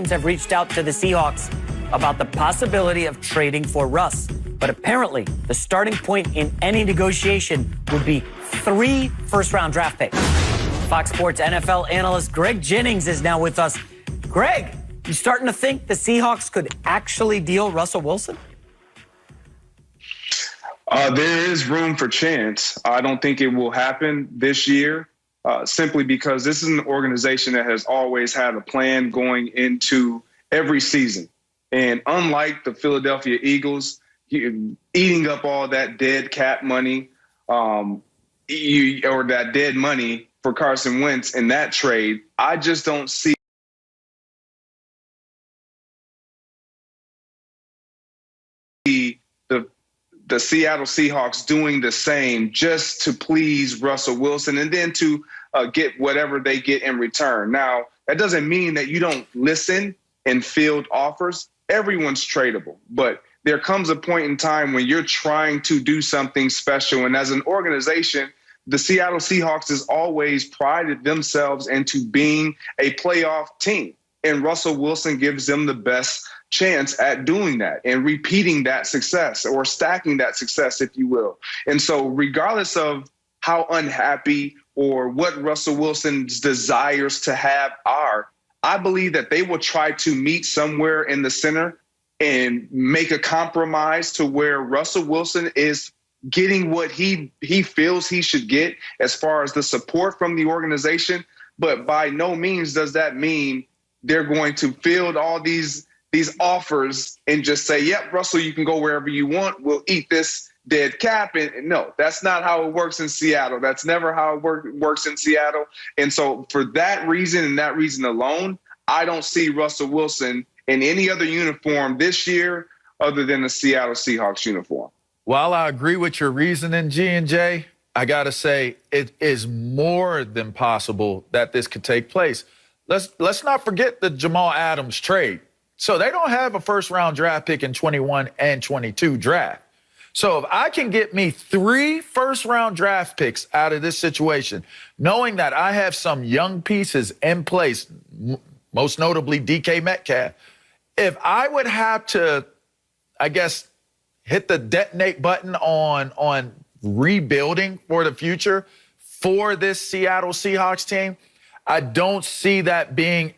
have reached out to the Seahawks about the possibility of trading for Russ. But apparently, the starting point in any negotiation would be 3 first-round draft picks. Fox Sports NFL analyst Greg Jennings is now with us. Greg, you starting to think the Seahawks could actually deal Russell Wilson? There is room for chance. I don't think it will happen this year, simply because this is an organization that has always had a plan going into every season. And unlike the Philadelphia Eagles, eating up all that dead cap money or that dead money for Carson Wentz in that trade, I just don't see the Seattle Seahawks doing the same just to please Russell Wilson and then to get whatever they get in return. Now, that doesn't mean that you don't listen and field offers. Everyone's tradable, but there comes a point in time when you're trying to do something special. And as an organization, the Seattle Seahawks has always prided themselves into being a playoff team. And Russell Wilson gives them the best chance at doing that and repeating that success or stacking that success, if you will. And so regardless of how unhappy or what Russell Wilson's desires to have are, I believe that they will try to meet somewhere in the center and make a compromise to where Russell Wilson is getting what he feels he should get as far as the support from the organization. But by no means does that mean they're going to field all these offers and just say, yep, Russell, you can go wherever you want. We'll eat this dead cap. And no, that's not how it works in Seattle. That's never how it works in Seattle. And so for that reason and that reason alone, I don't see Russell Wilson in any other uniform this year other than the Seattle Seahawks uniform. While I agree with your reasoning, G&J, I got to say it is more than possible that this could take place. Let's not forget the Jamal Adams trade. So they don't have a first-round draft pick in 21 and 22 draft. So if I can get me 3 first-round draft picks out of this situation, knowing that I have some young pieces in place, most notably DK Metcalf, if I would have to, I guess, hit the detonate button on rebuilding for the future for this Seattle Seahawks team, I don't see that being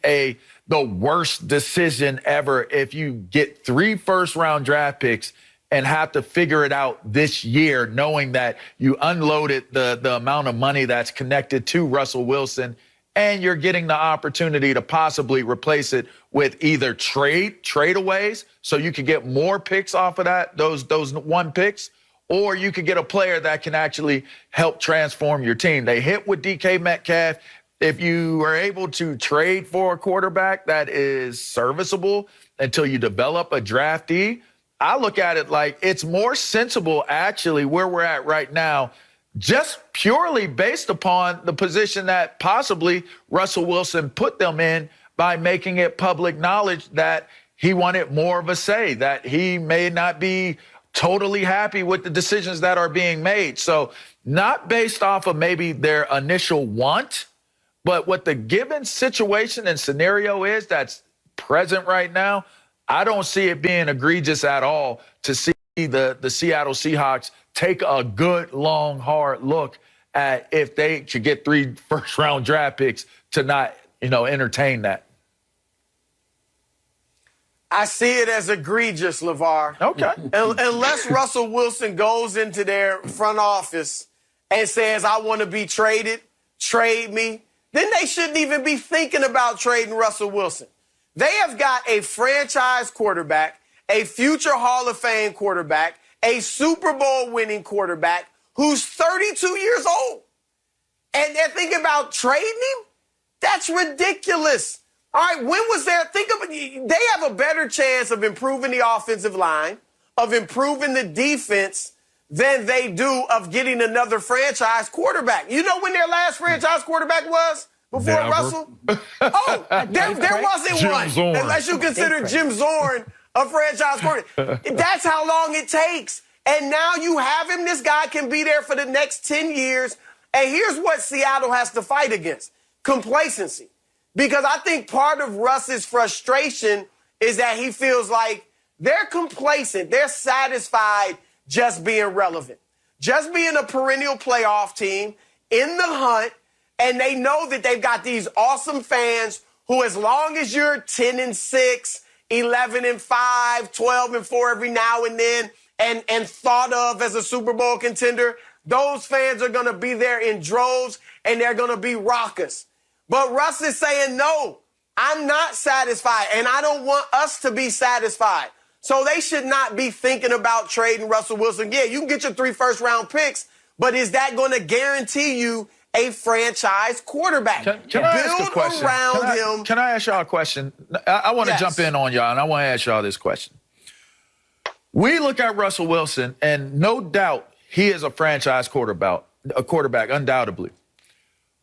the worst decision ever if you get 3 first-round draft picks and have to figure it out this year, knowing that you unloaded the amount of money that's connected to Russell Wilson, and you're getting the opportunity to possibly replace it with either tradeaways, so you could get more picks off of that, those 1 picks, or you could get a player that can actually help transform your team. They hit with DK Metcalf. If you are able to trade for a quarterback that is serviceable until you develop a draftee, I look at it like it's more sensible actually where we're at right now, just purely based upon the position that possibly Russell Wilson put them in by making it public knowledge that he wanted more of a say, that he may not be totally happy with the decisions that are being made. So not based off of maybe their initial want, but what the given situation and scenario is that's present right now, I don't see it being egregious at all to see the Seattle Seahawks take a good, long, hard look at if they should get 3 first-round draft picks to not, entertain that. I see it as egregious, LeVar. Okay. Unless Russell Wilson goes into their front office and says, I want to be traded, trade me, then they shouldn't even be thinking about trading Russell Wilson. They have got a franchise quarterback, a future Hall of Fame quarterback, a Super Bowl winning quarterback who's 32 years old. And they're thinking about trading him? That's ridiculous. All right, when was there? They have a better chance of improving the offensive line, of improving the defense than they do of getting another franchise quarterback. You know when their last franchise quarterback was? Before Russell? Oh, there wasn't Jim one. Zorn. Unless you consider Jim Zorn a franchise quarterback. That's how long it takes. And now you have him. This guy can be there for the next 10 years. And here's what Seattle has to fight against. Complacency. Because I think part of Russ's frustration is that he feels like they're complacent. They're satisfied just being relevant, just being a perennial playoff team in the hunt. And they know that they've got these awesome fans who, as long as you're 10-6, 11-5, 12-4 every now and then, and thought of as a Super Bowl contender, those fans are going to be there in droves and they're going to be raucous. But Russ is saying, no, I'm not satisfied and I don't want us to be satisfied. So they should not be thinking about trading Russell Wilson. Yeah, you can get your 3 first-round picks, but is that going to guarantee you a franchise quarterback? Can I ask a question? Around him. Can I ask y'all a question? I want to jump in on y'all, and I want to ask y'all this question. We look at Russell Wilson, and no doubt he is a franchise quarterback, undoubtedly.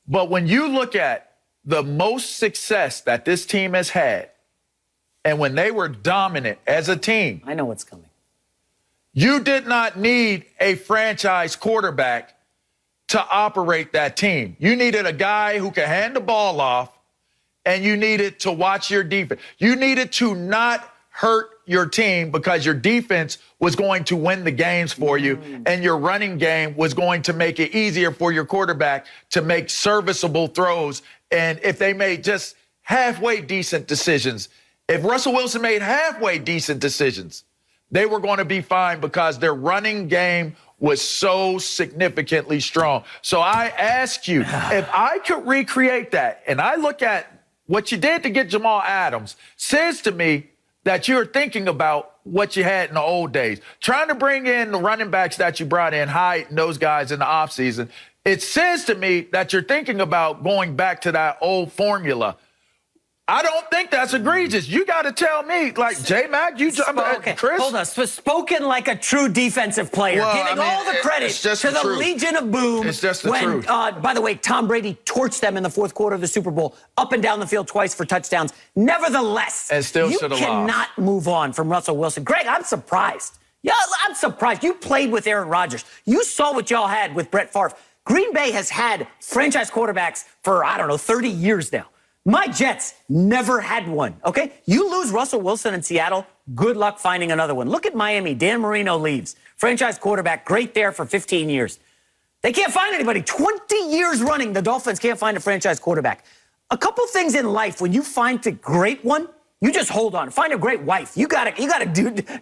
But when you look at the most success that this team has had, and when they were dominant as a team, I know what's coming. You did not need a franchise quarterback to operate that team. You needed a guy who could hand the ball off, and you needed to watch your defense. You needed to not hurt your team because your defense was going to win the games for you, and your running game was going to make it easier for your quarterback to make serviceable throws. And if they made just halfway decent decisions, if Russell Wilson made halfway decent decisions, they were going to be fine because their running game was so significantly strong. So I ask you, if I could recreate that, and I look at what you did to get Jamal Adams, says to me that you're thinking about what you had in the old days, trying to bring in the running backs that you brought in, Hyde and those guys in the offseason. It says to me that you're thinking about going back to that old formula. I don't think that's egregious. You got to tell me, like, J-Mac, Chris? Hold on. Spoken like a true defensive player, giving all the credit to the Legion of Boom. It's just the truth. By the way, Tom Brady torched them in the fourth quarter of the Super Bowl, up and down the field twice for touchdowns. Nevertheless, and still you cannot move on from Russell Wilson. Greg, I'm surprised. Yeah, I'm surprised. You played with Aaron Rodgers. You saw what y'all had with Brett Favre. Green Bay has had franchise quarterbacks for, 30 years now. My Jets never had one, okay? You lose Russell Wilson in Seattle, good luck finding another one. Look at Miami. Dan Marino leaves. Franchise quarterback, great there for 15 years. They can't find anybody. 20 years running, the Dolphins can't find a franchise quarterback. A couple things in life, when you find a great one, you just hold on. Find a great wife. You gotta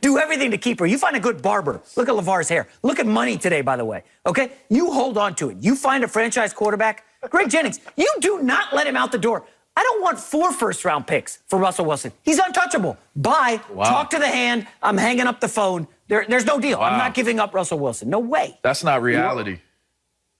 do everything to keep her. You find a good barber. Look at LeVar's hair. Look at money today, by the way, okay? You hold on to it. You find a franchise quarterback. Greg Jennings, you do not let him out the door. I don't want 4 first-round picks for Russell Wilson. He's untouchable. Bye. Wow. Talk to the hand. I'm hanging up the phone. There's no deal. Wow. I'm not giving up Russell Wilson. No way. That's not reality.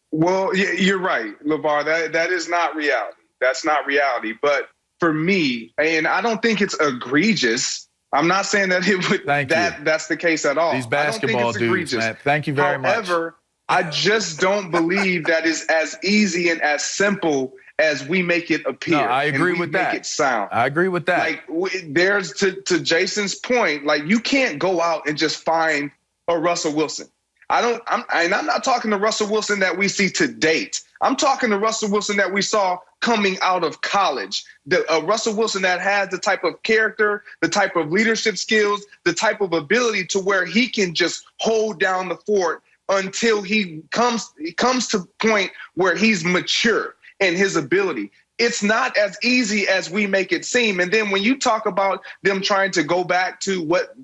Well, you're right, LeVar. That is not reality. That's not reality. But for me, and I don't think it's egregious. I'm not saying that it would. That's the case at all. These basketball dudes, man. Thank you very much. However, I just don't believe that is as easy and as simple as we make it appear. No, I agree with that. Make it sound. I agree with that. Like, there's to Jason's point, like, you can't go out and just find a Russell Wilson. I'm not talking to Russell Wilson that we see to date. I'm talking to Russell Wilson that we saw coming out of college. The Russell Wilson that has the type of character, the type of leadership skills, the type of ability to where he can just hold down the fort until he comes to the point where he's mature in his ability. It's not as easy as we make it seem. And then when you talk about them trying to go back to what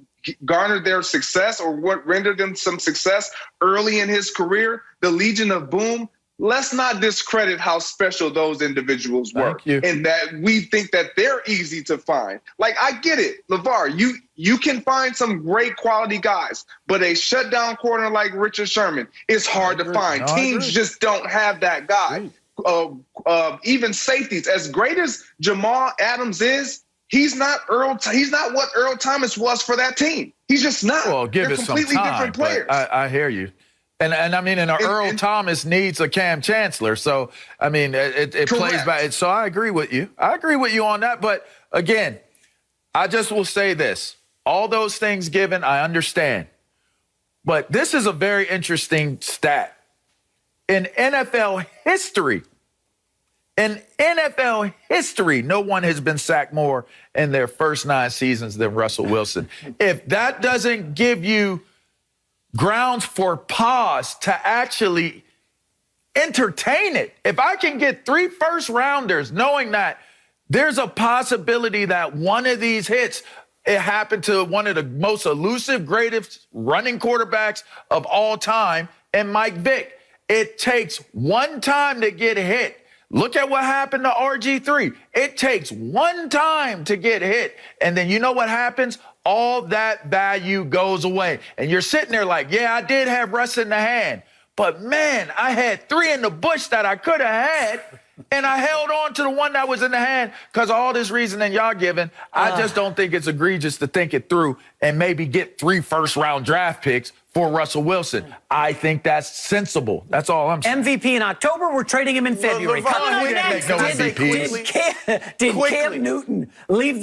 garnered their success or what rendered them some success early in his career, the Legion of Boom, let's not discredit how special those individuals were. And that we think that they're easy to find. Like, I get it, LeVar, you can find some great quality guys, but a shutdown corner like Richard Sherman is hard to find. Teams just don't have that guy. Even safeties, as great as Jamal Adams is, he's not what Earl Thomas was for that team. He's just not. Well, give it some time. Different players. I hear you. And I mean, Earl Thomas needs a Cam Chancellor. So, I mean, it plays back. So I agree with you. I agree with you on that. But again, I just will say this. All those things given, I understand. But this is a very interesting stat. In NFL history, In NFL history, no one has been sacked more in their first 9 seasons than Russell Wilson. If that doesn't give you grounds for pause to actually entertain it, if I can get 3 first-rounders knowing that there's a possibility that one of these hits, it happened to one of the most elusive, greatest running quarterbacks of all time, and Mike Vick. It takes one time to get hit. Look at what happened to RG3. It takes one time to get hit. And then you know what happens? All that value goes away. And you're sitting there like, yeah, I did have Russ in the hand. But, man, I had 3 in the bush that I could have had. And I held on to the one that was in the hand because of all this reasoning y'all giving. I just don't think it's egregious to think it through and maybe get 3 first-round draft picks for Russell Wilson. I think that's sensible. That's all I'm saying. MVP in October, we're trading him in February. LeVar, Coming up we didn't next, make no MVPs. did Cam Newton leave